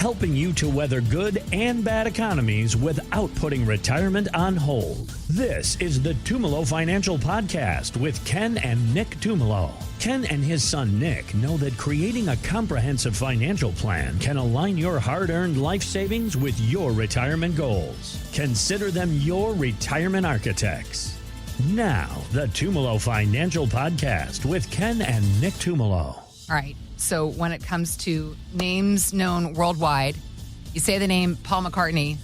helping you to weather good and bad economies without putting retirement on hold. This is the Tumolo Financial Podcast with Ken and Nick Tumolo. Ken and his son Nick know that creating a comprehensive financial plan can align your hard-earned life savings with your retirement goals. Consider them your retirement architects. Now, the Tumolo Financial Podcast with Ken and Nick Tumolo. All right. So when it comes to names known worldwide, you say the name Paul McCartney,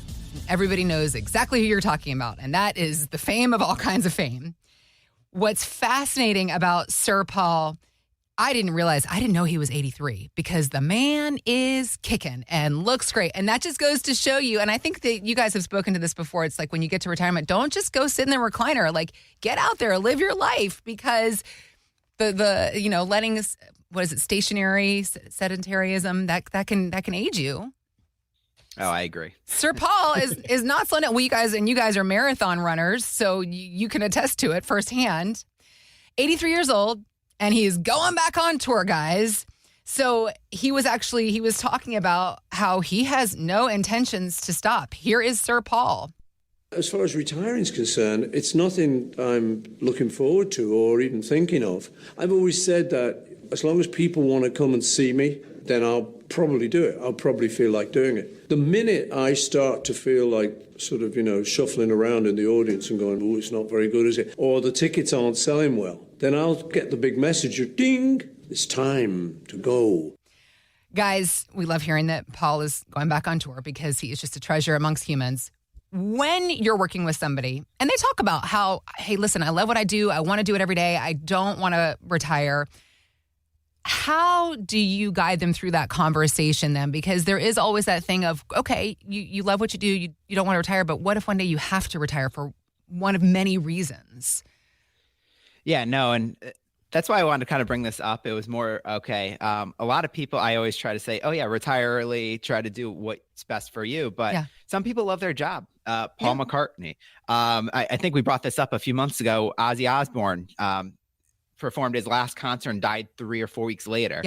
everybody knows exactly who you're talking about, and that is the fame of all kinds of fame. What's fascinating about Sir Paul, I didn't know he was 83 because the man is kicking and looks great. And that just goes to show you, and I think that you guys have spoken to this before, it's like when you get to retirement, don't just go sit in the recliner. Like, get out there, live your life, because the letting, what is it, stationary sedentarism, that can age you. Oh, I agree. Sir Paul is not slowing down. Well, you guys are marathon runners, so you can attest to it firsthand. 83 years old, and he's going back on tour, guys. So he was talking about how he has no intentions to stop. Here is Sir Paul. As far as retiring is concerned, it's nothing I'm looking forward to or even thinking of. I've always said that as long as people want to come and see me, then I'll probably do it. I'll probably feel like doing it. The minute I start to feel like sort of, shuffling around in the audience and going, oh, it's not very good, is it? Or the tickets aren't selling well, then I'll get the big message of ding, it's time to go. Guys, we love hearing that Paul is going back on tour because he is just a treasure amongst humans. When you're working with somebody and they talk about how, hey, listen, I love what I do. I want to do it every day. I don't want to retire. How do you guide them through that conversation then? Because there is always that thing of, okay, you love what you do. You don't want to retire, but what if one day you have to retire for one of many reasons? Yeah, no. And that's why I wanted to kind of bring this up. It was more, okay. A lot of people, I always try to say, oh yeah, retire early, try to do what's best for you. But some people love their job. Paul McCartney. I think we brought this up a few months ago. Ozzy Osbourne, performed his last concert and died 3 or 4 weeks later.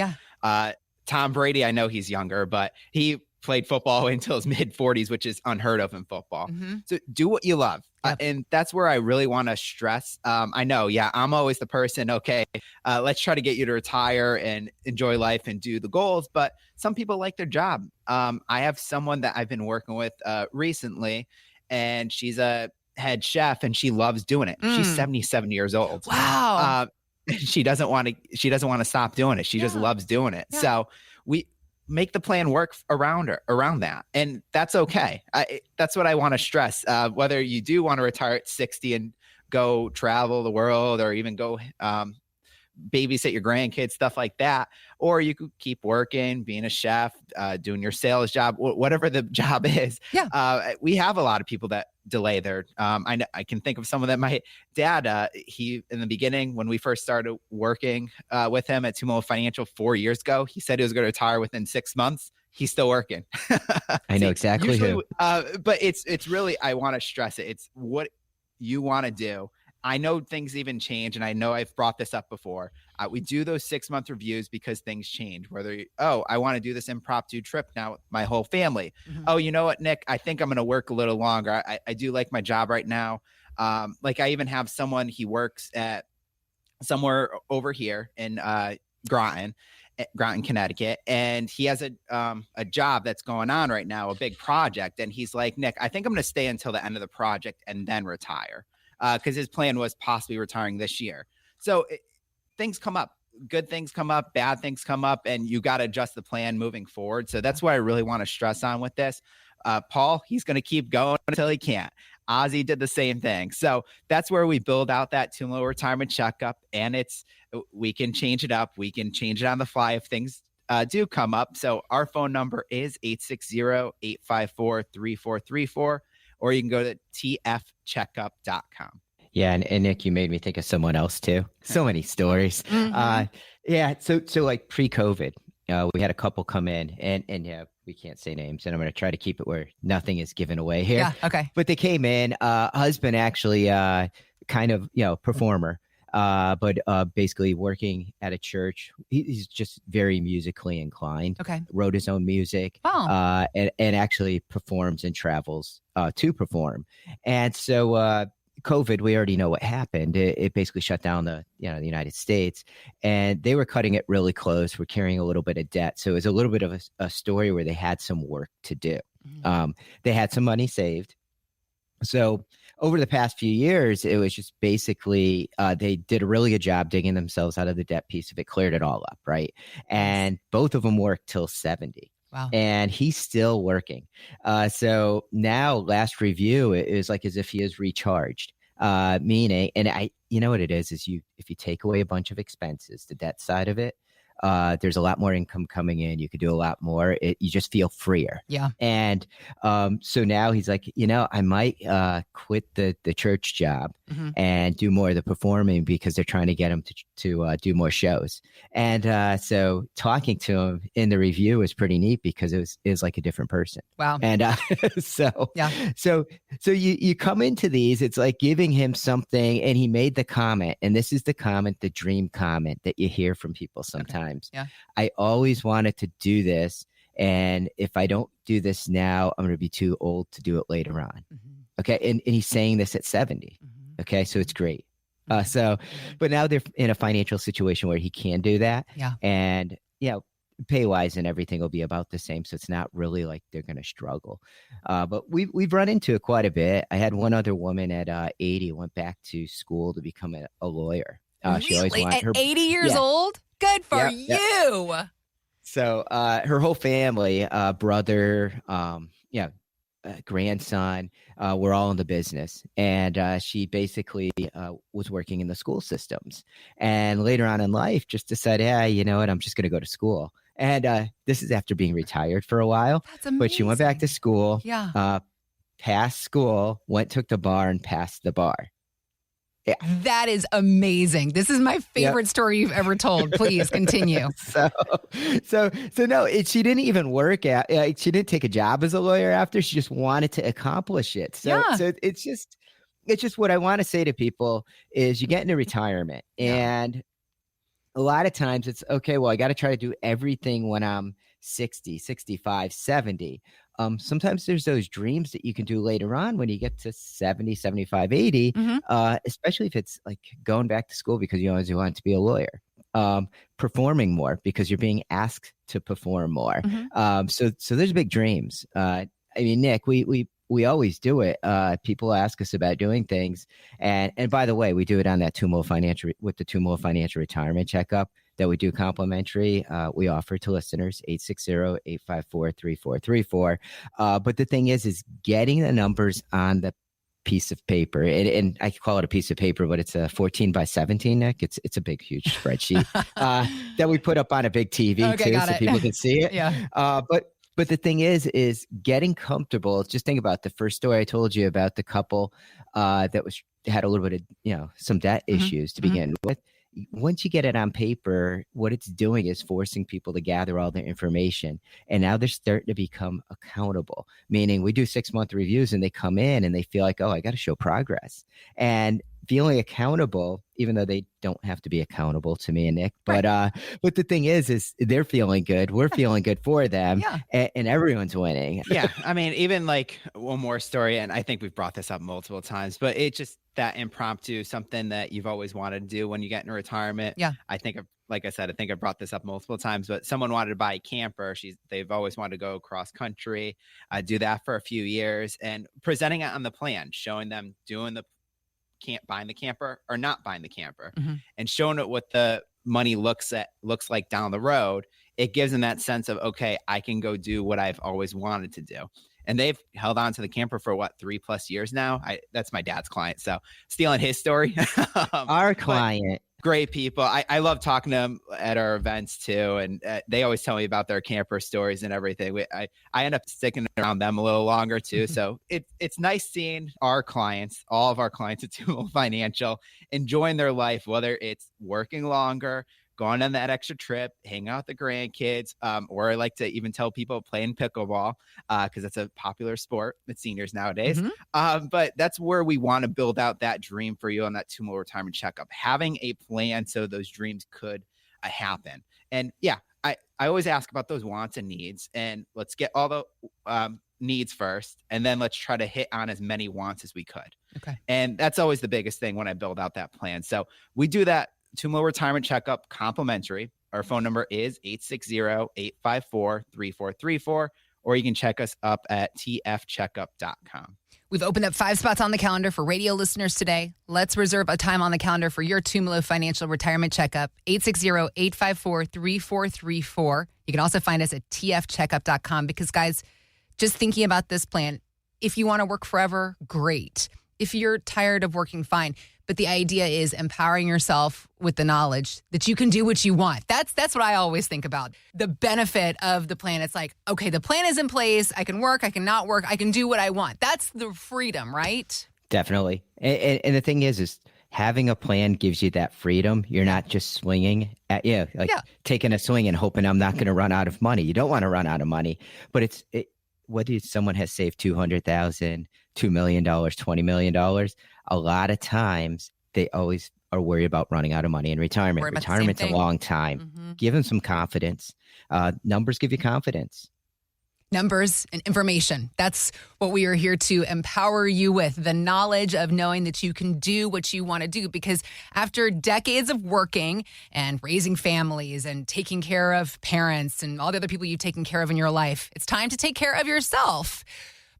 Tom Brady, I know he's younger, but he played football until his mid-40s, which is unheard of in football. Mm-hmm. So do what you love. And that's where I really want to stress. I know, I'm always the person, okay, let's try to get you to retire and enjoy life and do the goals. But some people like their job. I have someone that I've been working with recently, and she's a head chef and she loves doing it. She's 77 years old. Wow. She doesn't want to stop doing it. She just loves doing it. So we make the plan work around that. And that's okay. That's what I want to stress. Whether you do want to retire at 60 and go travel the world, or even go babysit your grandkids, stuff like that, or you could keep working, being a chef, doing your sales job, whatever the job is. We have a lot of people that delay their I can think of some of them. My dad, he, in the beginning, when we first started working with him at Tumolo Financial 4 years ago, he said he was going to retire within 6 months. He's still working. I know exactly usually, who. But it's really, I want to stress it. It's what you want to do. I know things even change, and I know I've brought this up before. We do those 6-month reviews because things change. I want to do this impromptu trip now with my whole family. Mm-hmm. Oh, you know what, Nick? I think I'm going to work a little longer. I do like my job right now. Like I even have someone, he works at somewhere over here in Groton, Connecticut, and he has a job that's going on right now, a big project. And he's like, Nick, I think I'm going to stay until the end of the project and then retire. Because his plan was possibly retiring this year. So things come up, good things come up, bad things come up, and you got to adjust the plan moving forward. So that's what I really want to stress on with this. Paul, he's going to keep going until he can't. Ozzy did the same thing. So that's where we build out that Tumolo retirement checkup, and we can change it up. We can change it on the fly if things do come up. So our phone number is 860-854-3434. Or you can go to tfcheckup.com. Yeah, and Nick, you made me think of someone else too. So many stories. Mm-hmm. So like pre-COVID, we had a couple come in, and we can't say names, and I'm going to try to keep it where nothing is given away here. Yeah, okay. But they came in, husband actually kind of, performer, but basically working at a church. He's just very musically inclined. Okay. Wrote his own music. Wow. And actually performs and travels to perform. And so COVID, we already know what happened. It basically shut down the United States, and they were cutting it really close. We're carrying a little bit of debt. So it was a little bit of a story where they had some work to do. They had some money saved. So over the past few years, it was just basically they did a really good job digging themselves out of the debt piece of it, cleared it all up, right? And both of them worked till 70. Wow. And he's still working. So now last review, it was like as if he is recharged, meaning, and you know what it is if you take away a bunch of expenses, the debt side of it, there's a lot more income coming in. You could do a lot more. You just feel freer. Yeah. And so now he's like, I might quit the church job and do more of the performing because they're trying to get him to do more shows. And so talking to him in the review was pretty neat because it was like a different person. Wow. And so you come into these, it's like giving him something, and he made the comment, and this is the comment, the dream comment that you hear from people sometimes. Okay. Yeah. I always wanted to do this, and if I don't do this now, I'm going to be too old to do it later on. Okay. And he's saying this at 70. Okay. So it's great. But now they're in a financial situation where he can do that. Yeah. And, pay wise and everything will be about the same. So it's not really like they're going to struggle. But we've run into it quite a bit. I had one other woman at 80 went back to school to become a lawyer. She always wanted her 80 years old? Good for you. Yep. So her whole family, brother, grandson, were all in the business. And she basically was working in the school systems. And later on in life, just decided, you know what, I'm just going to go to school. And this is after being retired for a while. That's amazing. But she went back to school, passed school, took the bar and passed the bar. Yeah. That is amazing. This is my favorite story you've ever told. Please continue. So no, she didn't even work at, she didn't take a job as a lawyer after. She just wanted to accomplish it. So it's just what I want to say to people is you get into retirement and a lot of times it's okay. Well, I got to try to do everything when I'm 60, 65, 70. Sometimes there's those dreams that you can do later on when you get to 70, 75, 80, especially if it's like going back to school because you always want to be a lawyer, performing more because you're being asked to perform more. So there's big dreams. I mean, Nick, we always do it. People ask us about doing things. And by the way, we do it on that Tumolo Financial Retirement Checkup that we do complimentary. We offer to listeners 860-854-3434. But the thing is getting the numbers on the piece of paper, and I call it a piece of paper, but it's a 14 by 17, Nick. It's a big, huge spreadsheet that we put up on a big TV too, so people can see it. But the thing is getting comfortable. Just think about the first story I told you about the couple that had a little bit of some debt issues to begin with. Once you get it on paper, what it's doing is forcing people to gather all their information. And now they're starting to become accountable, meaning we do 6-month reviews and they come in and they feel like, oh, I got to show progress. And feeling accountable, even though they don't have to be accountable to me and Nick. But the thing is they're feeling good. We're feeling good for them. And everyone's winning. Yeah. I mean, even like one more story, and I think we've brought this up multiple times, but it just that impromptu, something that you've always wanted to do when you get into retirement. Yeah. Like I said, I think I brought this up multiple times, but someone wanted to buy a camper. They've always wanted to go cross country, do that for a few years, and presenting it on the plan, showing them doing buying the camper or not buying the camper, and showing it what the money looks like down the road. It gives them that sense of, okay, I can go do what I've always wanted to do. And they've held on to the camper for 3+ years now. That's my dad's client, so stealing his story. Our client. Great people. I love talking to them at our events too. And they always tell me about their camper stories and everything. I end up sticking around them a little longer too. So it's nice seeing all of our clients at Tumolo Financial, enjoying their life, whether it's working longer, going on that extra trip, hang out with the grandkids, or I like to even tell people playing pickleball because that's a popular sport with seniors nowadays. But that's where we want to build out that dream for you on that Tumolo retirement checkup, having a plan so those dreams could happen. And yeah, I always ask about those wants and needs, and let's get all the needs first, and then let's try to hit on as many wants as we could. Okay. And that's always the biggest thing when I build out that plan. So we do that Tumolo retirement checkup complimentary. Our phone number is 860-854-3434, or you can check us up at tfcheckup.com. We've opened up 5 spots on the calendar for radio listeners today. Let's reserve a time on the calendar for your Tumolo Financial Retirement Checkup, 860-854-3434. You can also find us at tfcheckup.com because, guys, just thinking about this plan, if you want to work forever, great. If you're tired of working, fine. But the idea is empowering yourself with the knowledge that you can do what you want. That's what I always think about. The benefit of the plan. It's like, okay, the plan is in place. I can work. I can not work. I can do what I want. That's the freedom, right? Definitely. And the thing is having a plan gives you that freedom. You're not just swinging at taking a swing and hoping I'm not going to run out of money. You don't want to run out of money, but whether someone has saved $200,000, $2 million, $20 million, a lot of times they always are worried about running out of money in retirement. Retirement's a long time. Give them some confidence. Numbers give you confidence. Numbers and information. That's what we are here to empower you with, the knowledge of knowing that you can do what you want to do. Because after decades of working and raising families and taking care of parents and all the other people you've taken care of in your life, it's time to take care of yourself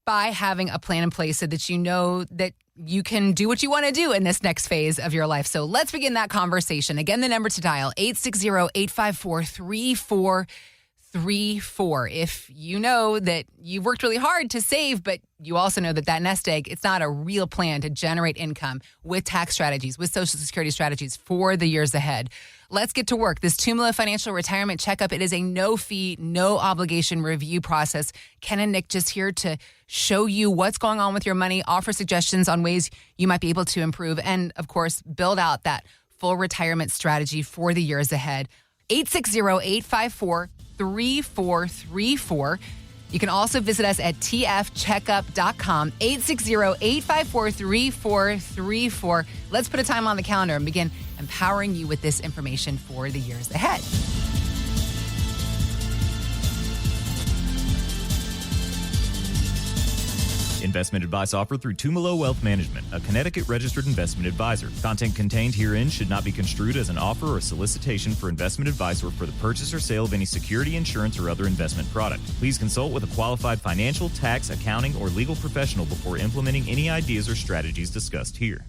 by having a plan in place so that you know that you can do what you want to do in this next phase of your life. So let's begin that conversation. Again, the number to dial, 860-854-3434. If you know that you've worked really hard to save, but you also know that nest egg, it's not a real plan to generate income with tax strategies, with Social Security strategies for the years ahead. Let's get to work. This Tumolo Financial Retirement Checkup, it is a no-fee, no-obligation review process. Ken and Nick just here to show you what's going on with your money, offer suggestions on ways you might be able to improve, and, of course, build out that full retirement strategy for the years ahead. 860-854-3434. You can also visit us at tfcheckup.com, 860-854-3434. Let's put a time on the calendar and begin empowering you with this information for the years ahead. Investment advice offered through Tumolo Wealth Management, a Connecticut-registered investment advisor. Content contained herein should not be construed as an offer or solicitation for investment advice or for the purchase or sale of any security, insurance, or other investment product. Please consult with a qualified financial, tax, accounting, or legal professional before implementing any ideas or strategies discussed here.